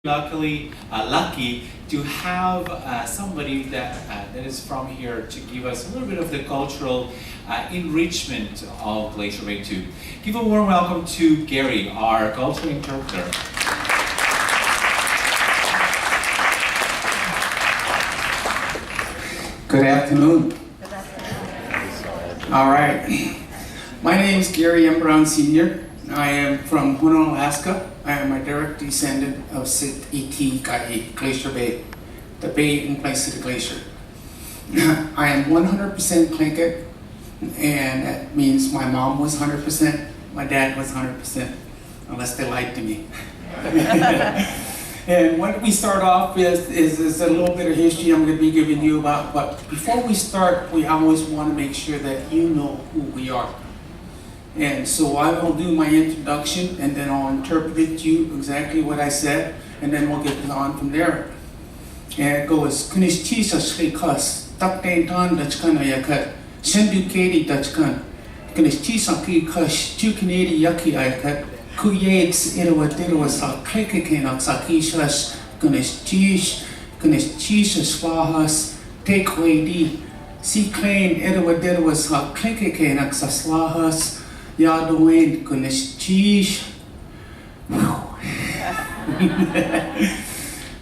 lucky to have somebody that is from here to give us a little bit of the cultural enrichment of Glacier Bay 2. Give a warm welcome to Gary, our cultural interpreter. Good afternoon. All right. My name is Gary M. Brown Sr. I am from Hoonah, Alaska. I am a direct descendant of Sit E.T. Kahi, Glacier Bay, the bay in place of the glacier. I am 100% Tlingit, and that means my mom was 100%, my dad was 100%, unless they lied to me. And what we start off with is a little bit of history I'm going to be giving you about, but before we start, we always want to make sure that you know who we are. And so I will do my introduction, and then I'll interpret to you exactly what I said, and then we'll get on from there. And it goes, Kunish Tisa Shrikas, Taktain Tan Dachkana Yakat, Sendu Kadi Dachkan, Kunish Tisa Kikash, Tukanadi Yaki Ayakat, Kuyades Irawadirawasa, Klikakinak Sakishas, Kunish Tisha Swahas, Take Wadi, Si Klain Irawadirawasa, Klikakinak Saslahas, Yadoin Kunish Tish.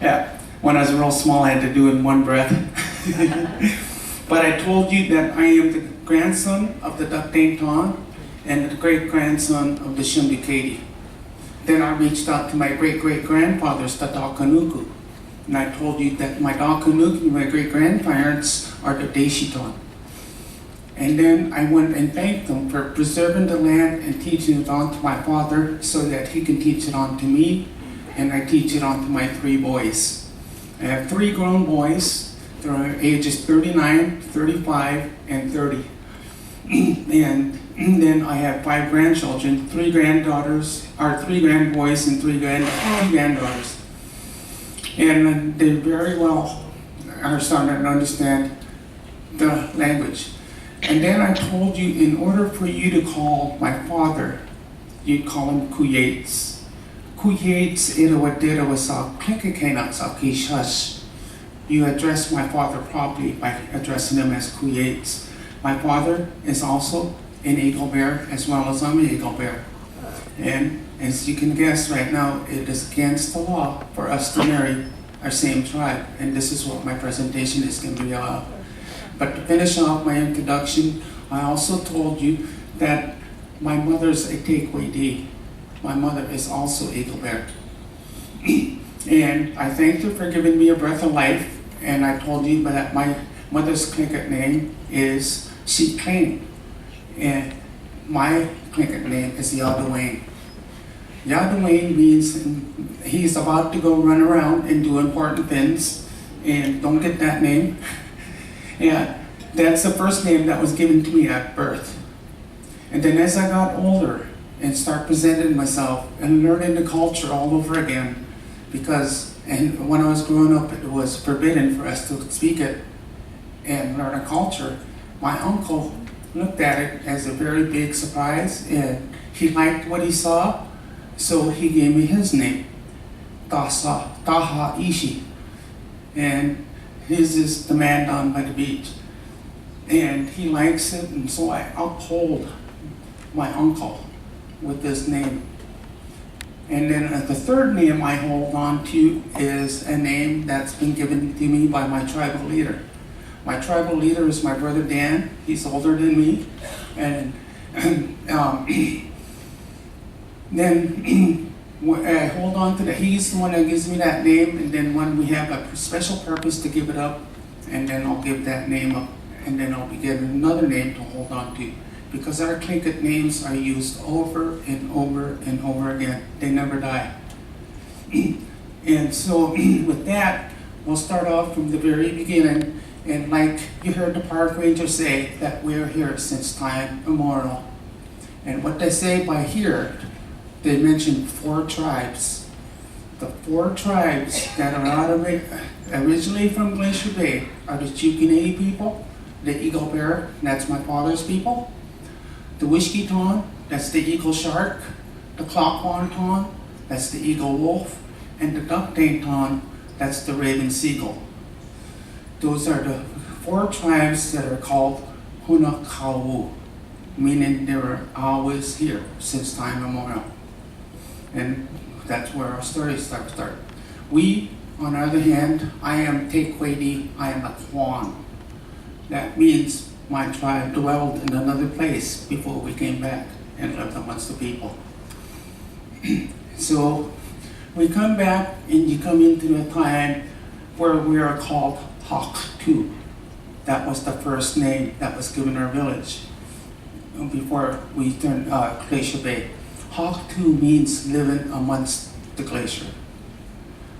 Yeah, when I was real small, I had to do it in one breath. But I told you that I am the grandson of the Daktain Ton and the great-grandson of the Shimdikadi. Then I reached out to my great-great-grandfathers, the Dakanuku. And I told you that my Dakanuku, my great-grandparents, are the Deshiton. And then I went and thanked them for preserving the land and teaching it on to my father so that he can teach it on to me, and I teach it on to my 3 boys. I have 3 grown boys. They're ages 39, 35, and 30. And then I have 5 grandchildren, 3 granddaughters, or 3 grandboys and 3 granddaughters. And they very well are starting to understand the language. And then I told you, in order for you to call my father, you'd call him Kuyates. Kuyates Irawadirawasak Klikakainaksakishash. You address my father properly by addressing him as Kuyates. My father is also an Eagle Bear, as well as I'm an Eagle Bear. And as you can guess right now, it is against the law for us to marry our same tribe. And this is what my presentation is going to be about. But to finish off my introduction, I also told you that my mother's a Tekwedi. My mother is also Eagle Bear. And I thanked her for giving me a breath of life, and I told you that my mother's Tlingit name is Shikane, and my Tlingit name is Yadawain. Yadawain means he's about to go run around and do important things, and don't get that name. Yeah, that's the first name that was given to me at birth. And then as I got older and start presenting myself and learning the culture all over again, and when I was growing up, it was forbidden for us to speak it and learn a culture. My uncle looked at it as a very big surprise, and he liked what he saw, so he gave me his name, Taha Ishi. And his is the man down by the beach. And he likes it, and so I uphold my uncle with this name. And then the third name I hold on to is a name that's been given to me by my tribal leader. My tribal leader is my brother Dan. He's older than me. And then I hold on to that. He's the one that gives me that name, and then when we have a special purpose to give it up, and then I'll give that name up, and then I'll be given another name to hold on to. Because our Tlingit names are used over and over and over again. They never die. And so with that, we'll start off from the very beginning. And like you heard the park ranger say, that we're here since time immemorial. And what they say by here, they mentioned 4 tribes. The 4 tribes that are out of it, originally from Glacier Bay, are the Chukinay people, the Eagle Bear, that's my father's people, the Wishkiton, that's the Eagle Shark, the Klakwan Ton, that's the Eagle Wolf, and the duck Dainton, that's the raven seagull. Those are the 4 tribes that are called Hunakawu, meaning they were always here since time immemorial. And that's where our stories start. We, on the other hand, I am Tekwedi, I am a Kwan. That means my tribe dwelled in another place before we came back and lived amongst the people. So we come back and you come into a time where we are called Haktu. That was the first name that was given our village before we turned Glacier Bay. Haktu means living amongst the glacier.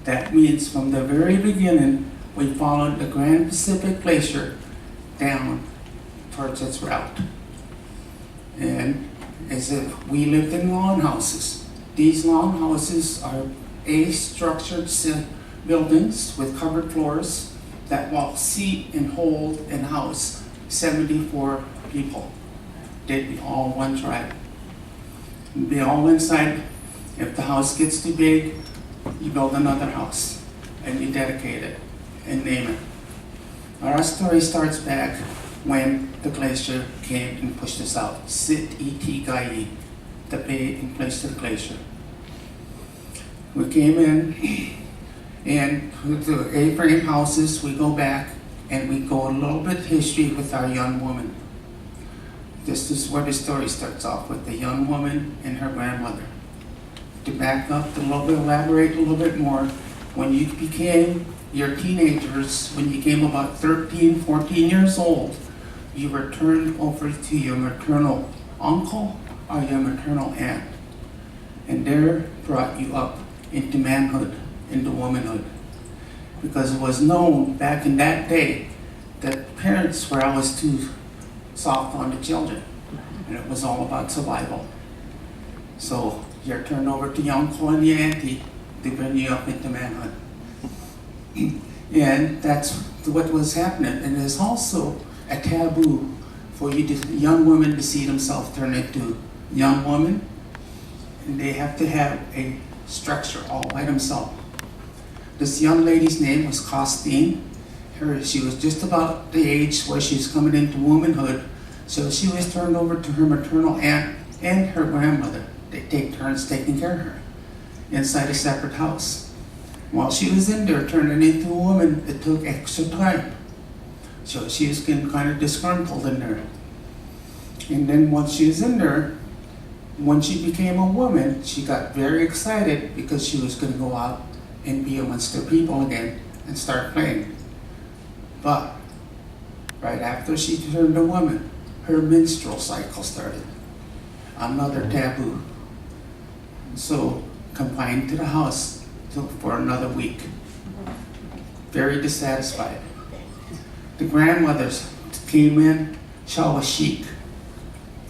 That means from the very beginning, we followed the Grand Pacific Glacier down towards its route. And as if we lived in lawn houses. These lawn houses are A-structured buildings with covered floors that will seat and hold and house 74 people. They'd be all one tribe. Be all inside. If the house gets too big, you build another house and you dedicate it and name it. Our story starts back when the glacier came and pushed us out. Sit iti gai, the bay in place of the glacier. We came in and with the A-frame houses, we go back and we go a little bit history with our young woman. This is where the story starts off, with the young woman and her grandmother. To back up, to elaborate a little bit more, when you became your teenagers, when you came about 13, 14 years old, you were turned over to your maternal uncle or your maternal aunt. And they brought you up into manhood, into womanhood. Because it was known back in that day that parents were always too soft on the children, and it was all about survival. So you're turned over to your uncle and your auntie to bring you up into manhood. And that's what was happening. And there's also a taboo for young women to see themselves turn into young women, and they have to have a structure all by themselves. This young lady's name was Costine. She was just about the age where she was coming into womanhood, so she was turned over to her maternal aunt and her grandmother. They take turns taking care of her inside a separate house. While she was in there turning into a woman, it took extra time. So she was getting kind of disgruntled in there. And then once she was in there, when she became a woman, she got very excited because she was going to go out and be amongst her people again and start playing. But right after she turned a woman, her menstrual cycle started. Another taboo. So confined to the house for another week. Very dissatisfied. The grandmothers came in, Shawa Sheik,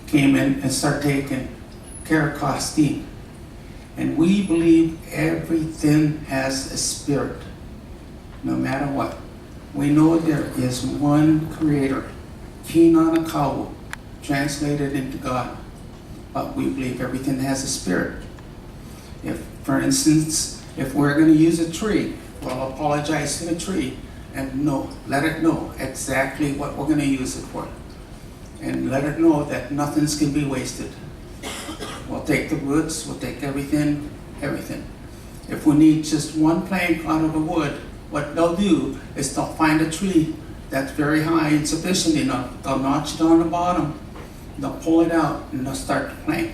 came in and started taking care of Costine. And we believe everything has a spirit, no matter what. We know there is one creator, Kinanakawu, translated into God. But we believe everything has a spirit. If, for instance, if we're going to use a tree, we'll apologize to the tree and let it know exactly what we're going to use it for. And let it know that nothing's going to be wasted. We'll take the roots, we'll take everything. If we need just one plank out of the wood, what they'll do is they'll find a tree that's very high and sufficient enough. They'll notch it on the bottom, they'll pull it out, and they'll start the plank.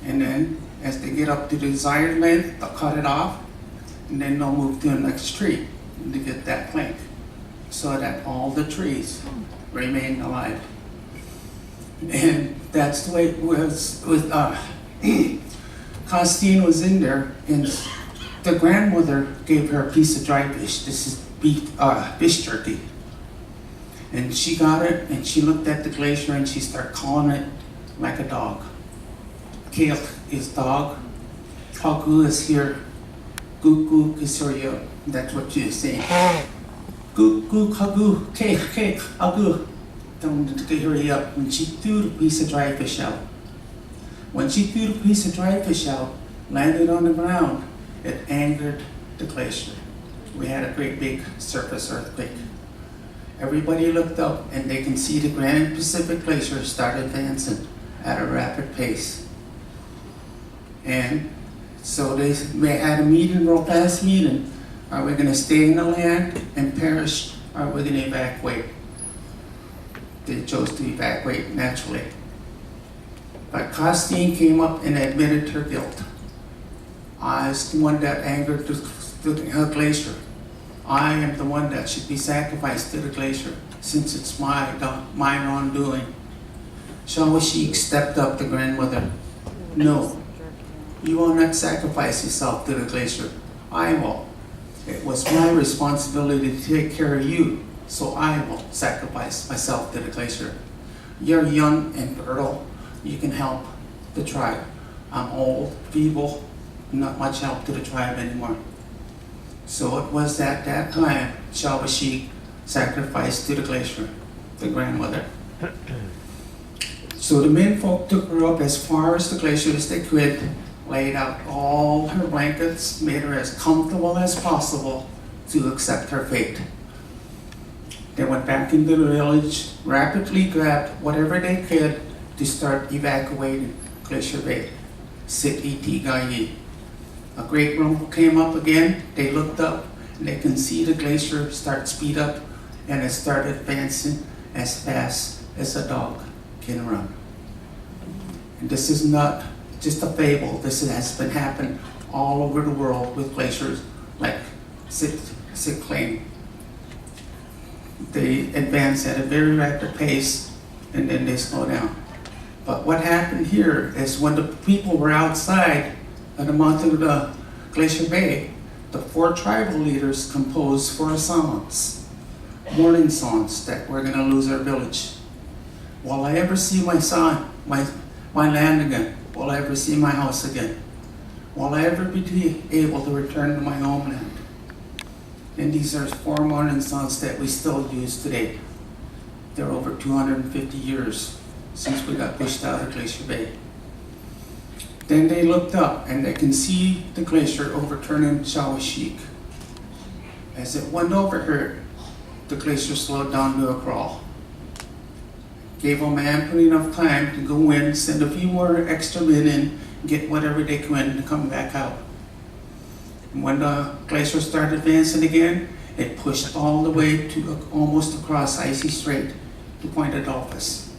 And then, as they get up to the desired length, they'll cut it off, and then they'll move to the next tree to get that plank, so that all the trees remain alive. And that's the way it was with Costine was in there, and the grandmother gave her a piece of dry fish. This is fish jerky. And she got it, and she looked at the glacier, and she started calling it like a dog. Keik is dog. Hagu is here. Guk is here. That's what she is saying. Guk, hagu, keik, hagu. Told her to hurry up. And she threw the piece of dry fish out. When she threw the piece of dry fish out, landed on the ground, It angered the glacier. We had a great big surface earthquake. Everybody looked up and they can see the Grand Pacific Glacier start advancing at a rapid pace. And so they had a meeting, real fast meeting. Are we going to stay in the land and perish? Or are we going to evacuate? They chose to evacuate naturally. But Costine came up and admitted her guilt. I was the one that angered the glacier. I am the one that should be sacrificed to the glacier since it's my wrongdoing. Shawashik stepped up to grandmother. No, you will not sacrifice yourself to the glacier. I will. It was my responsibility to take care of you, so I will sacrifice myself to the glacier. You're young and fertile. You can help the tribe. I'm old, feeble, not much help to the tribe anymore. So it was at that time Shawashik sacrificed to the glacier, the grandmother. So the men folk took her up as far as the glacier as they could, laid out all her blankets, made her as comfortable as possible to accept her fate. They went back into the village, rapidly grabbed whatever they could to start evacuating Glacier Bay, Sit Iti Gayi. A great rumble came up again. They looked up and they can see the glacier start speed up, and it started advancing as fast as a dog can run. And this is not just a fable. This has been happening all over the world with glaciers like Sit Claim. They advance at a very rapid pace and then they slow down. But what happened here is when the people were outside at the mouth of the Glacier Bay, the 4 tribal leaders composed 4 songs, warning songs that we're going to lose our village. Will I ever see my son, my land again? Will I ever see my house again? Will I ever be able to return to my homeland? And these are 4 warning songs that we still use today. They're over 250 years since we got pushed out of Glacier Bay. Then they looked up and they can see the glacier overturning Shawashik. As it went over her, the glacier slowed down to a crawl. Gave them ample enough time to go in, send a few more extra men in, get whatever they could to come back out. And when the glacier started advancing again, it pushed all the way to almost across Icy Strait to Point Adolphus.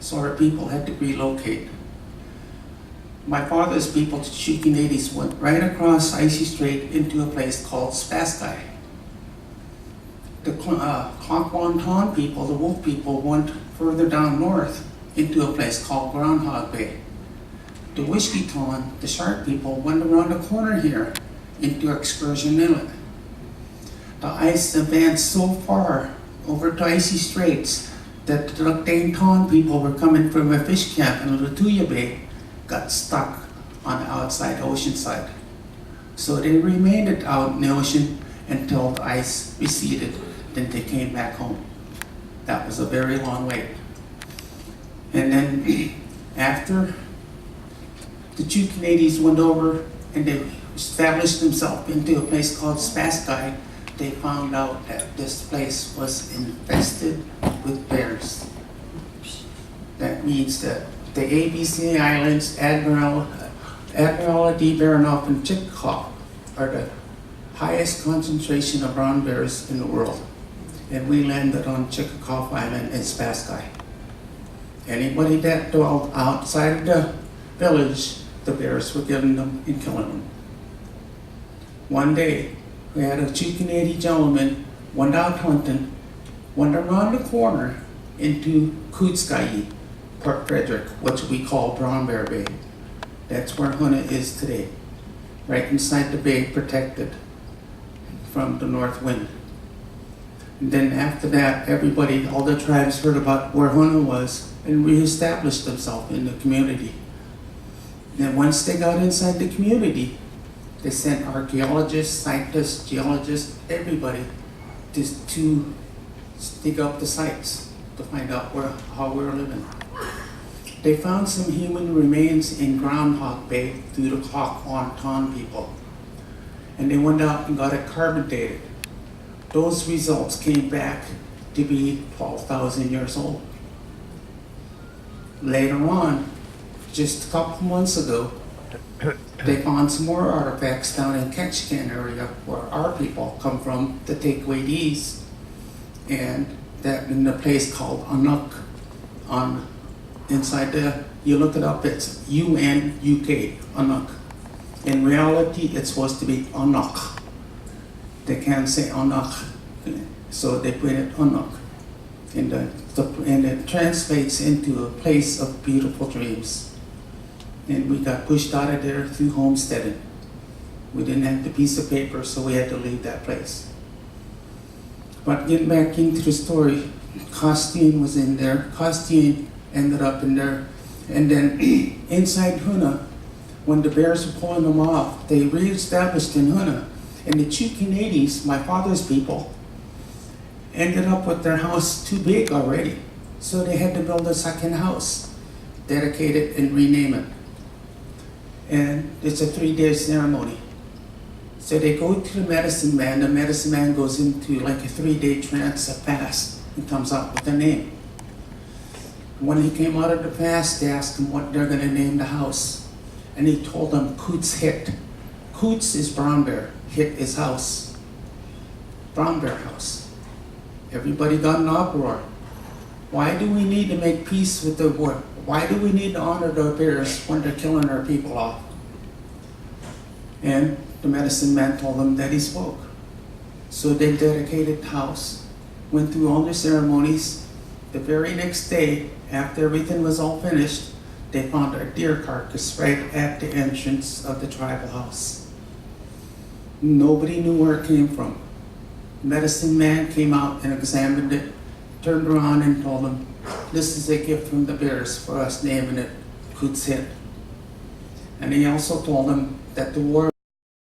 So our people had to relocate. My father's people, the Chukinadis, went right across Icy Strait into a place called Spaskai. The Klakwantan people, the Wolf people, went further down north into a place called Groundhog Bay. The Wishkiton, the Shark people, went around the corner here into Excursion Inlet. The ice advanced so far over to Icy Straits that the Dukdainton people were coming from a fish camp in Latuya Bay, got stuck on the outside ocean side. So they remained out in the ocean until the ice receded, then they came back home. That was a very long wait. And then after the Chukinadis went over and they established themselves into a place called Spaskai, they found out that this place was infested with bears. That means that the ABC Islands, Admiralty, Baranof, and Chickasaw are the highest concentration of brown bears in the world. And we landed on Chickasaw Island in Spaskai. Anybody that dwelled outside of the village, the bears were getting them and killing them. One day, we had a Chukinady gentleman, went out hunting, went around the corner into Kutskayi, Port Frederick, which we call Brown Bear Bay. That's where Huna is today, right inside the bay, protected from the north wind. And then after that, everybody, all the tribes heard about where Huna was and reestablished themselves in the community. And once they got inside the community, they sent archaeologists, scientists, geologists, everybody to dig up the sites to find out how we were living. They found some human remains in Groundhog Bay through the Klakwantan people. and they went out and got it carbon dated. Those results came back to be 12,000 years old. Later on, just a couple months ago, they found some more artifacts down in Ketchikan area where our people come from to take away these, and that in a place called Unuk. Inside the, you look it up, it's UNUK, Unuk. In reality, it's supposed to be Unuk. They can't say Unuk, so they put it Unuk. And it translates into a place of beautiful dreams. And we got pushed out of there through homesteading. We didn't have the piece of paper, so we had to leave that place. But getting back into the story, Costine was in there. Costine ended up in there. And then inside Huna, when the bears were pulling them off, they reestablished in Huna. And the Chukinades, my father's people, ended up with their house too big already. So they had to build a second house, dedicate it and rename it. And it's a 3-day ceremony. So they go to the medicine man. The medicine man goes into like a 3-day trance, a fast, and comes out with a name. When he came out of the fast, they asked him what they're going to name the house. And he told them Coots Hit. Coots is brown bear, Hit is house. Brown bear house. Everybody got an uproar. Why do we need to make peace with the war? Why do we need to honor the bears when they're killing our people off? And the medicine man told them that he spoke. So they dedicated the house, went through all their ceremonies. The very next day, after everything was all finished, they found a deer carcass right at the entrance of the tribal house. Nobody knew where it came from. The medicine man came out and examined it, turned around and told them, "This is a gift from the bears for us naming it Coots Hit." And he also told them that the war